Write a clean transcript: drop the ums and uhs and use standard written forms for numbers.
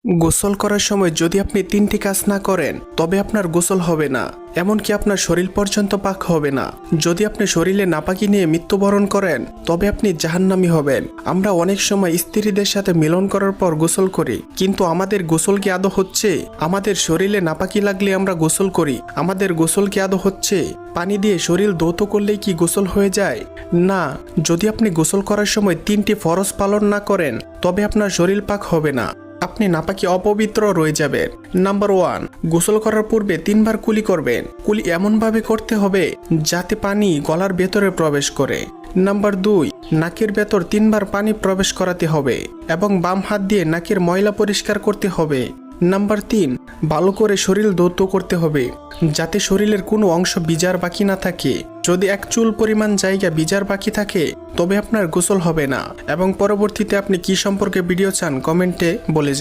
গোসল করার সময় যদি আপনি 3টি কাজ না করেন তবে আপনার গোসল হবে না, এমনকি আপনার শরীর পর্যন্ত পাক হবে না। যদি আপনি শরীরে নাপাকি নিয়ে মৃত্যুবরণ করেন তবে আপনি জাহান্নামী হবেন। আমরা অনেক সময় স্ত্রীদের সাথে মিলন করার পর গোসল করি, কিন্তু আমাদের গোসল কি আদৌ হচ্ছে? আমাদের শরীরে নাপাকি লাগলে আমরা গোসল করি, আমাদের গোসল কি আদৌ হচ্ছে? পানি দিয়ে শরীর ধৌত করলেই কি গোসল হয়ে যায়? না। যদি আপনি গোসল করার সময় 3টি ফরজ পালন না করেন তবে আপনার শরীর পাক হবে না, আপনি নাপাকি অপবিত্র রয়ে যাবেন। নাম্বার 1, গোসল করার পূর্বে 3বার কুলি করবেন। কুলি এমনভাবে করতে হবে যাতে পানি গলার ভেতরে প্রবেশ করে। নাম্বার 2, নাকের ভেতর 3বার পানি প্রবেশ করাতে হবে এবং বাম হাত দিয়ে নাকের ময়লা পরিষ্কার করতে হবে। নাম্বার 3, ভালো করে শরীর ধৌত করতে হবে যাতে শরীরের কোনো অংশ ভিজার বাকি না থাকে। যদি 1 চুল পরিমাণ জায়গা ভিজার বাকি থাকে তবে আপনার গোসল হবে না। এবং পরবর্তীতে আপনি কি সম্পর্কে ভিডিও চান কমেন্টে বলে যান।